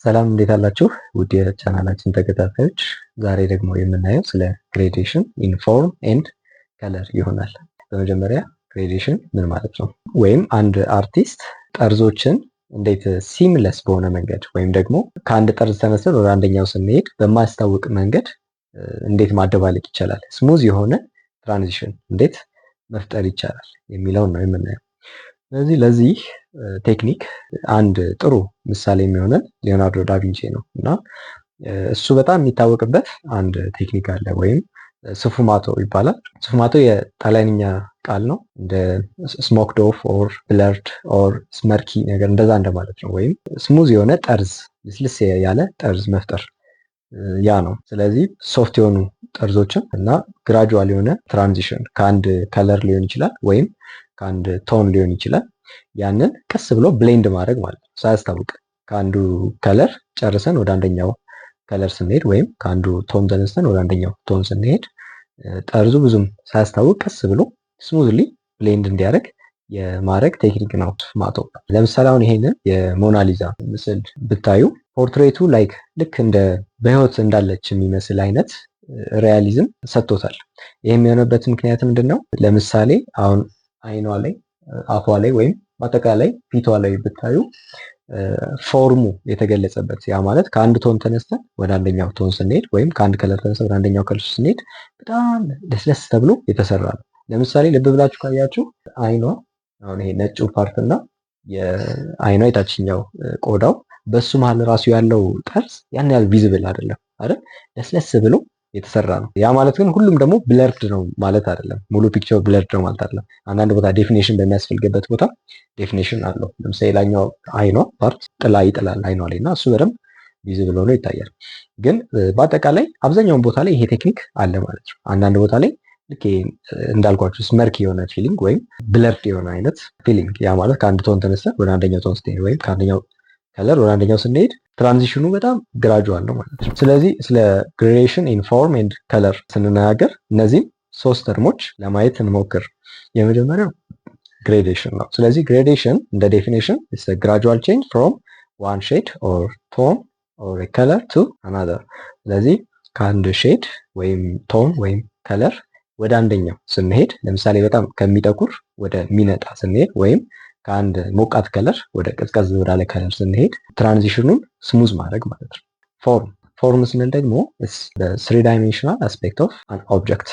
ሰላም እንዴት አላችሁ? ውድ የቻናላችን ተከታታዮች፣ ዛሬ ደግሞ የምናየው ስለ ግሬዴሽን ኢን ፎርም ኤንድ ከለር ይሆናል። በመጀመሪያ ግሬዴሽን ምን ማለት ነው? ወይም አንድ አርቲስት ጠርዞችን እንዴት ሲምለስ በሆነ መንገድ ወይም ደግሞ ከአንድ ጠርዝ ተነስተን ወደ አንደኛው ስንሄድ በማያስታውቅ መንገድ እንዴት ማደባለቅ ይቻላል፣ ስሙዝ የሆነ ትራንዚሽን እንዴት መፍጠር ይቻላል የሚለውን ነው የምናየው። ስለዚህ ለዚህ ቴክኒክ አንድ ጥሩ ምሳሌ የሚሆነን ሊዮናርዶ ዳቪንቺ ነው እና እሱ በጣም የሚታወቅበት አንድ ቴክኒክ አለ ወይም ስፉማቶ ይባላል። ስፉማቶ የጣሊያንኛ ቃል ነው። እንደ ስሞክድ ኦፍ ኦር ብለርድ ኦር ስመርኪ ነገር እንደዛ እንደማለት ነው። ወይም ስሙዝ የሆነ ጠርዝ፣ ልስልስ ያለ ጠርዝ መፍጠር ያ ነው። ስለዚህ ሶፍት የሆኑ ጠርዞችን እና ግራጁዋል የሆነ ትራንዚሽን ከአንድ ከለር ሊሆን ይችላል ወይም ከአንድ ቶን ሊሆን ይችላል። ያንን ቀስ ብሎ ብሌንድ ማድረግ ማለት ነው። ሳያስታውቅ ከአንዱ ከለር ጨርሰን ወደ አንደኛው ከለር ስንሄድ ወይም ከአንዱ ቶን ተነስተን ወደ አንደኛው ቶን ስንሄድ ጠርዙ ብዙም ሳያስታውቅ ቀስ ብሎ ስሙዝሊ ብሌንድ እንዲያደርግ የማድረግ ቴክኒክ ነው ስፉማቶ። ለምሳሌ አሁን ይሄንን የሞናሊዛ ምስል ብታዩ ፖርትሬቱ ላይክ ልክ እንደ በህይወት እንዳለች የሚመስል አይነት ሪያሊዝም ሰጥቶታል። ይህ የሚሆነበት ምክንያት ምንድን ነው? ለምሳሌ አሁን አይኗ ላይ፣ አፏ ላይ ወይም በአጠቃላይ ፊቷ ላይ ብታዩ ፎርሙ የተገለጸበት፣ ያ ማለት ከአንድ ቶን ተነስተን ወደ አንደኛው ቶን ስንሄድ ወይም ከአንድ ከለር ተነስተን ወደ አንደኛው ከለር ስንሄድ በጣም ለስለስ ተብሎ የተሰራ ነው። ለምሳሌ ልብ ብላችሁ ካያችሁ አይኗ አሁን ይሄ ነጩ ፓርት እና የአይኗ የታችኛው ቆዳው በሱ መሀል ራሱ ያለው ጠርዝ ያን ያህል ቪዚብል አይደለም አይደል? ለስለስ ብሎ የተሰራ ነው። ያ ማለት ግን ሁሉም ደግሞ ብለርድ ነው ማለት አይደለም። ሙሉ ፒክቸር ብለርድ ነው ማለት አይደለም። አንዳንድ ቦታ ዴፊኔሽን በሚያስፈልግበት ቦታ ዴፊኔሽን አለው። ለምሳሌ ላኛው አይኗ ፓርት ጥላ ይጥላል አይኗ ላይ እና እሱ በደንብ ቪዚብል ሆኖ ይታያል። ግን በአጠቃላይ አብዛኛውን ቦታ ላይ ይሄ ቴክኒክ አለ ማለት ነው። አንዳንድ ቦታ ላይ ልክ እንዳልኳችሁ ስመርክ የሆነ ፊሊንግ ወይም ብለርድ የሆነ አይነት ፊሊንግ፣ ያ ማለት ከአንድ ቶን ተነስተን ወደ አንደኛው ቶን ስንሄድ ወይም ከአንደኛው ከለር ወደ አንደኛው ስንሄድ ትራንዚሽኑ በጣም ግራጁዋል ነው ማለት ነው። ስለዚህ ስለ ግሬዴሽን ኢን ፎርም ኤንድ ከለር ስንነጋገር እነዚህም ሶስት ተርሞች ለማየት እንሞክር። የመጀመሪያው ግሬዴሽን ነው። ስለዚህ ግሬዴሽን እንደ ዴፊኔሽን ኢትስ ኤ ግራጁዋል ቼንጅ ፍሮም ዋን ሼድ ኦር ቶን ኦር ኤ ከለር ቱ አናዘር። ስለዚህ ከአንድ ሼድ ወይም ቶን ወይም ከለር ወደ አንደኛው ስንሄድ፣ ለምሳሌ በጣም ከሚጠቁር ወደ ሚነጣ ስንሄድ ወይም ከአንድ ሞቃት ከለር ወደ ቀዝቀዝ ወዳለ ከለር ስንሄድ ትራንዚሽኑን ስሙዝ ማድረግ ማለት ነው። ፎርም ስንል ደግሞ ስሪ ዳይሜንሽናል አስፔክት ኦፍ አን ኦብጀክት፣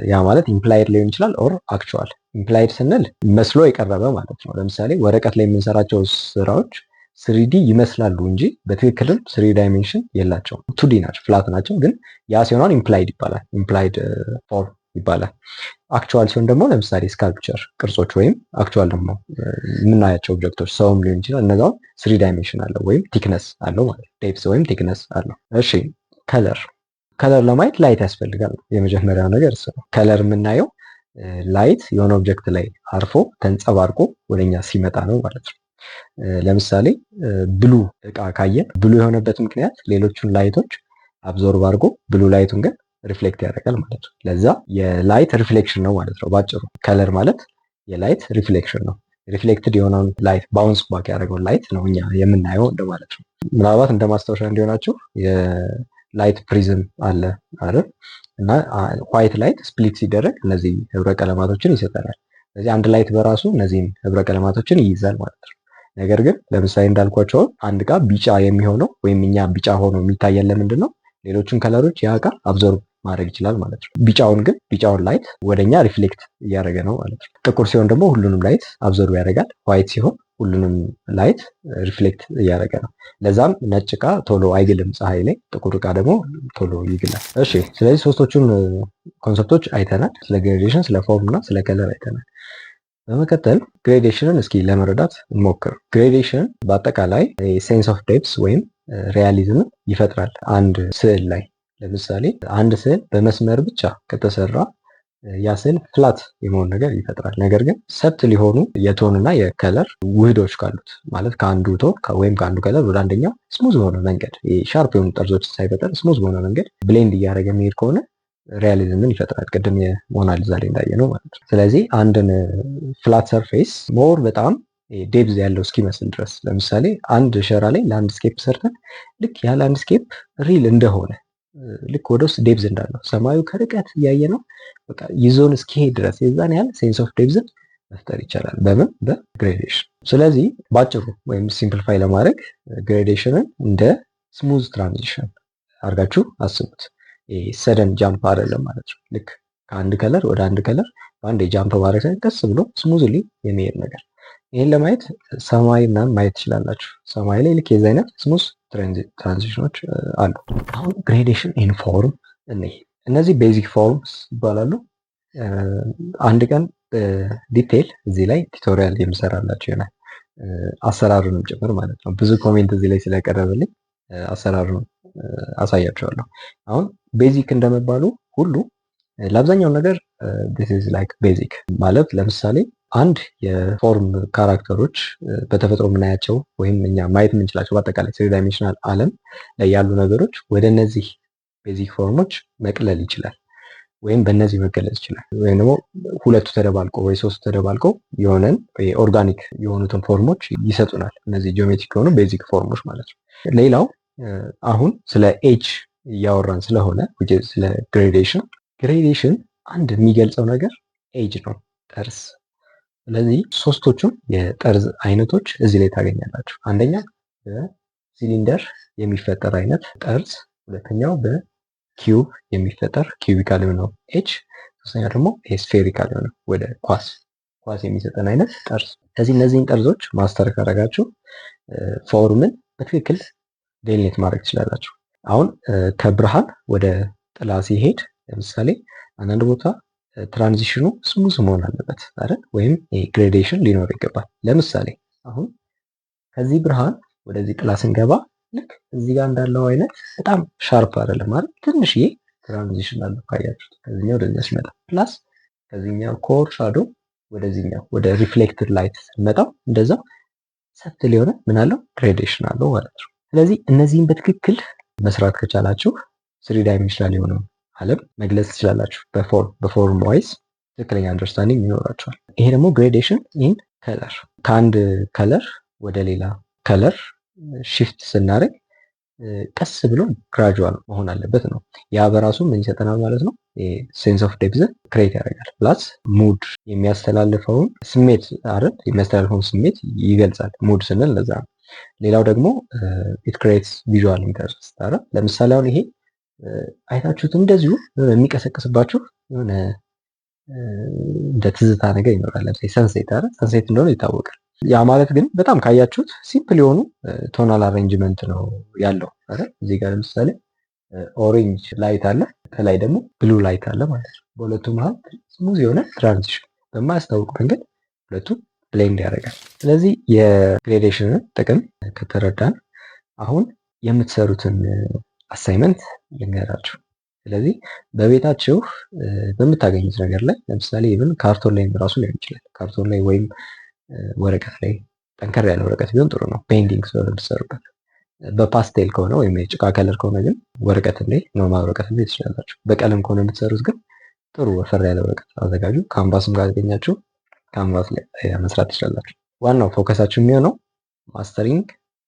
ያ ማለት ኢምፕላይድ ሊሆን ይችላል ኦር አክቹዋል። ኢምፕላይድ ስንል መስሎ የቀረበ ማለት ነው። ለምሳሌ ወረቀት ላይ የምንሰራቸው ስራዎች ስሪዲ ይመስላሉ እንጂ በትክክልም ስሪ ዳይሜንሽን የላቸውም። ቱዲ ናቸው፣ ፍላት ናቸው። ግን ያ ሲሆን ኢምፕላይድ ይባላል፣ ኢምፕላይድ ፎርም ይባላል። አክቹዋል ሲሆን ደግሞ ለምሳሌ ስካልፕቸር ቅርጾች ወይም አክቹዋል ደግሞ የምናያቸው ኦብጀክቶች ሰውም ሊሆን ይችላል። እነዛውን ስሪ ዳይሜንሽን አለው ወይም ቲክነስ አለው ማለት ዴፕስ ወይም ቲክነስ አለው። እሺ ከለር ለማየት ላይት ያስፈልጋል። የመጀመሪያው ነገር እሱ ነው። ከለር የምናየው ላይት የሆነ ኦብጀክት ላይ አርፎ ተንጸባርቆ ወደኛ ሲመጣ ነው ማለት ነው። ለምሳሌ ብሉ እቃ ካየን ብሉ የሆነበት ምክንያት ሌሎቹን ላይቶች አብዞርብ አድርጎ ብሉ ላይቱን ግን ሪፍሌክት ያደርጋል ማለት ነው። ለዛ የላይት ሪፍሌክሽን ነው ማለት ነው ባጭሩ። ከለር ማለት የላይት ሪፍሌክሽን ነው። ሪፍሌክትድ የሆነውን ላይት ባውንስ ባክ ያደረገውን ላይት ነው እኛ የምናየው እንደማለት ነው። ምናልባት እንደ ማስታወሻ እንዲሆናችሁ የላይት ፕሪዝም አለ አይደል? እና ዋይት ላይት ስፕሊት ሲደረግ እነዚህ ህብረ ቀለማቶችን ይሰጠናል። ስለዚህ አንድ ላይት በራሱ እነዚህን ህብረ ቀለማቶችን ይይዛል ማለት ነው። ነገር ግን ለምሳሌ እንዳልኳቸው አንድ እቃ ቢጫ የሚሆነው ወይም እኛ ቢጫ ሆኖ የሚታየን ለምንድን ነው? ሌሎችን ከለሮች ያ እቃ አብዞርብ ማድረግ ይችላል ማለት ነው። ቢጫውን ላይት ወደኛ ሪፍሌክት እያደረገ ነው ማለት ነው። ጥቁር ሲሆን ደግሞ ሁሉንም ላይት አብዞርብ ያደርጋል። ዋይት ሲሆን ሁሉንም ላይት ሪፍሌክት እያደረገ ነው። ለዛም ነጭ እቃ ቶሎ አይግልም ፀሐይ ላይ፣ ጥቁር እቃ ደግሞ ቶሎ ይግላል። እሺ፣ ስለዚህ ሶስቶቹን ኮንሰፕቶች አይተናል። ስለ ግሬዴሽን፣ ስለ ፎርም እና ስለ ከለር አይተናል። በመቀጠል ግሬዴሽንን እስኪ ለመረዳት እንሞክር። ግሬዴሽን በአጠቃላይ ሴንስ ኦፍ ዴፕስ ወይም ሪያሊዝምን ይፈጥራል አንድ ስዕል ላይ። ለምሳሌ አንድ ስዕል በመስመር ብቻ ከተሰራ ያ ስዕል ፍላት የመሆን ነገር ይፈጥራል። ነገር ግን ሰብትል የሆኑ የቶን እና የከለር ውህዶች ካሉት ማለት ከአንዱ ቶን ወይም ከአንዱ ከለር ወደ አንደኛው ስሙዝ በሆነ መንገድ ሻርፕ የሆኑ ጠርዞች ሳይፈጠር ስሙዝ በሆነ መንገድ ብሌንድ እያደረገ የሚሄድ ከሆነ ሪያሊዝምን ይፈጥራል። ቅድም የሞናሊዛ ላይ እንዳየ ነው ማለት ነው። ስለዚህ አንድን ፍላት ሰርፌስ ሞር በጣም ዴፕዝ ያለው እስኪመስል ድረስ ለምሳሌ አንድ ሸራ ላይ ላንድስኬፕ ሰርተን ልክ ያ ላንድስኬፕ ሪል እንደሆነ ልክ ወደ ውስጥ ዴፕዝ እንዳለው ሰማዩ ከርቀት እያየ ነው በቃ ይዞን እስኪሄድ ድረስ የዛን ያህል ሴንስ ኦፍ ዴፕዝን መፍጠር ይቻላል። በምን? በግሬዴሽን። ስለዚህ ባጭሩ ወይም ሲምፕሊፋይ ለማድረግ ግሬዴሽንን እንደ ስሙዝ ትራንዚሽን አድርጋችሁ አስቡት። ሰደን ጃምፕ አይደለም ማለት ነው። ልክ ከአንድ ከለር ወደ አንድ ከለር በአንድ ጃምፕ ማድረግ ቀስ ብሎ ስሙዝሊ የሚሄድ ነገር። ይህን ለማየት ሰማይ ምናምን ማየት ትችላላችሁ። ሰማይ ላይ ልክ የዚህ አይነት ስሙዝ ትራንዚሽኖች አሉ። አሁን ግሬዴሽን ኢን ፎርም እነዚህ ቤዚክ ፎርምስ ይባላሉ። አንድ ቀን ዲቴይል እዚህ ላይ ቱቶሪያል የምሰራላችሁ ይሆናል፣ አሰራሩንም ጭምር ማለት ነው። ብዙ ኮሜንት እዚህ ላይ ስለቀረበልኝ አሰራሩን አሳያችኋለሁ። አሁን ቤዚክ እንደመባሉ ሁሉ ለአብዛኛው ነገር this is like ቤዚክ ማለት ለምሳሌ አንድ የፎርም ካራክተሮች በተፈጥሮ የምናያቸው ወይም እኛ ማየት የምንችላቸው በአጠቃላይ ስሪ ዳይሜንሽናል ዓለም ላይ ያሉ ነገሮች ወደ እነዚህ ቤዚክ ፎርሞች መቅለል ይችላል ወይም በእነዚህ መገለጽ ይችላል። ወይም ደግሞ ሁለቱ ተደባልቆ ወይ ሶስቱ ተደባልቆ የሆነን ኦርጋኒክ የሆኑትን ፎርሞች ይሰጡናል። እነዚህ ጂኦሜትሪክ የሆኑ ቤዚክ ፎርሞች ማለት ነው። ሌላው አሁን ስለ ኤጅ እያወራን ስለሆነ ስለ ግሬዴሽን አንድ የሚገልጸው ነገር ኤጅ ነው፣ ጠርዝ። ስለዚህ ሶስቶቹም የጠርዝ አይነቶች እዚህ ላይ ታገኛላችሁ። አንደኛ በሲሊንደር የሚፈጠር አይነት ጠርዝ፣ ሁለተኛው በኪዩብ የሚፈጠር ኪዩቢካል የሆነው ኤጅ፣ ሶስተኛ ደግሞ ስፌሪካል የሆነው ወደ ኳስ የሚሰጠን አይነት ጠርዝ። ስለዚህ እነዚህን ጠርዞች ማስተር ካደረጋችሁ ፎርምን በትክክል ዴሊኔት ማድረግ ትችላላችሁ። አሁን ከብርሃን ወደ ጥላ ሲሄድ ለምሳሌ አንዳንድ ቦታ ትራንዚሽኑ ስሙዝ መሆን አለበት አይደል? ወይም ግሬዴሽን ሊኖር ይገባል። ለምሳሌ አሁን ከዚህ ብርሃን ወደዚህ ጥላ ስንገባ ልክ እዚህ ጋር እንዳለው አይነት በጣም ሻርፕ አይደለም ማለት ትንሽዬ ትራንዚሽን አለ ካያችሁት፣ ከዚህኛው ወደዚያ ሲመጣ ፕላስ ከዚህኛው ኮር ሻዶ ወደዚህኛው ወደ ሪፍሌክትድ ላይት ስንመጣው እንደዛው ሰትል የሆነ ምን አለው ግሬዴሽን አለው ማለት ነው። ስለዚህ እነዚህን በትክክል መስራት ከቻላችሁ ስሪ ዳይሜንሽናል የሆነው ዓለም መግለጽ ትችላላችሁ። በፎርም ዋይዝ ትክክለኛ አንደርስታንዲንግ ይኖራችኋል። ይሄ ደግሞ ግሬዴሽን ኢን ከለር፣ ከአንድ ከለር ወደ ሌላ ከለር ሽፍት ስናደርግ ቀስ ብሎ ግራጁዋል መሆን አለበት ነው። ያ በራሱ ምን ይሰጠናል ማለት ነው? ሴንስ ኦፍ ዴፕዝ ክሬት ያደርጋል። ፕላስ ሙድ የሚያስተላልፈውን ስሜት አይደል? የሚያስተላልፈውን ስሜት ይገልጻል። ሙድ ስንል ለዛ ነው። ሌላው ደግሞ ኢት ክሬትስ ቪዥዋል ኢንተረስት አይደል? ለምሳሌ አሁን ይሄ አይታችሁት እንደዚሁ የሚቀሰቅስባችሁ የሆነ እንደ ትዝታ ነገር ይኖራል። ለምሳሌ ሰንሴት አይደል? ሰንሴት እንደሆነ ይታወቃል። ያ ማለት ግን በጣም ካያችሁት ሲምፕል የሆኑ ቶናል አሬንጅመንት ነው ያለው አይደል? እዚህ ጋር ለምሳሌ ኦሬንጅ ላይት አለ፣ ከላይ ደግሞ ብሉ ላይት አለ ማለት ነው። በሁለቱ መሀል ስሙዝ የሆነ ትራንዚሽን በማያስታውቅ መንገድ ሁለቱ ብሌንድ ያደርጋል። ስለዚህ የግሬዴሽንን ጥቅም ከተረዳን አሁን የምትሰሩትን አሳይመንት ልንገራችሁ። ስለዚህ በቤታችሁ በምታገኙት ነገር ላይ ለምሳሌ ኢቭን ካርቶን ላይ ራሱ ሊሆን ይችላል። ካርቶን ላይ ወይም ወረቀት ላይ ጠንከር ያለ ወረቀት ቢሆን ጥሩ ነው፣ ፔይንቲንግ ስለሆነ የምትሰሩበት። በፓስቴል ከሆነ ወይም የጭቃ ከለር ከሆነ ግን ወረቀትም ላይ ኖርማል ወረቀትም ላይ ትችላላችሁ። በቀለም ከሆነ የምትሰሩት ግን ጥሩ ወፈር ያለ ወረቀት አዘጋጁ። ካንቫስም ካገኛችሁ ካንቫስ ላይ መስራት ትችላላችሁ። ዋናው ፎከሳችሁ የሚሆነው ማስተሪንግ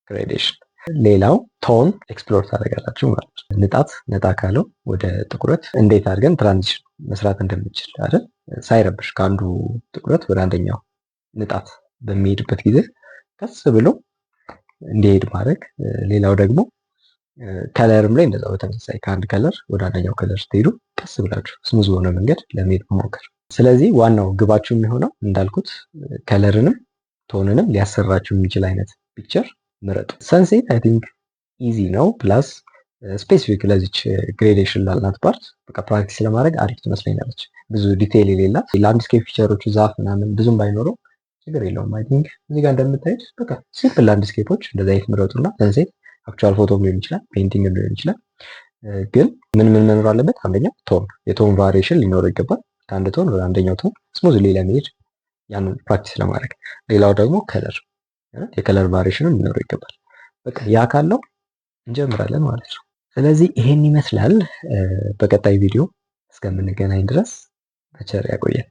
ግሬዴሽን። ሌላው ቶን ኤክስፕሎር ታደርጋላችሁ ማለት ነው። ንጣት ነጣ ካለው ወደ ጥቁረት እንዴት አድርገን ትራንዚሽን መስራት እንደምንችል አይደል? ሳይረብሽ ከአንዱ ጥቁረት ወደ አንደኛው ንጣት በሚሄድበት ጊዜ ቀስ ብሎ እንዲሄድ ማድረግ። ሌላው ደግሞ ከለርም ላይ እንደዛው በተመሳሳይ ከአንድ ከለር ወደ አንደኛው ከለር ስትሄዱ ቀስ ብላችሁ ስሙዝ በሆነ መንገድ ለመሄድ መሞከር። ስለዚህ ዋናው ግባችሁ የሚሆነው እንዳልኩት ከለርንም ቶንንም ሊያሰራችሁ የሚችል አይነት ፒክቸር ምረጡ። ሰንሴት አይ ቲንክ ኢዚ ነው። ፕላስ ስፔሲፊክ ለዚች ግሬዴሽን ላልናት ፓርት በቃ ፕራክቲስ ለማድረግ አሪፍ ትመስለኛለች። ብዙ ዲቴይል የሌላት ላንድስኬፕ ፊቸሮቹ ዛፍ ምናምን ብዙም ባይኖረው ችግር የለውም። አይ ቲንክ እዚህ ጋር እንደምታዩት በቃ ሲምፕል ላንድስኬፖች እንደዛ አይነት ምረጡና ሰንሴት አክቹዋል ፎቶም ሊሆን ይችላል፣ ፔይንቲንግ ሊሆን ይችላል። ግን ምን መኖር አለበት? አንደኛ ቶን፣ የቶን ቫሪዬሽን ሊኖረው ይገባል። ከአንድ ቶን ወደ አንደኛው ቶን ስሙዝሊ ለመሄድ ያንን ፕራክቲስ ለማድረግ። ሌላው ደግሞ ከለር፣ የከለር ቫሪዬሽንም ሊኖረው ይገባል። በቃ ያ ካለው እንጀምራለን ማለት ነው። ስለዚህ ይሄን ይመስላል። በቀጣይ ቪዲዮ እስከምንገናኝ ድረስ በቸር ያቆየን።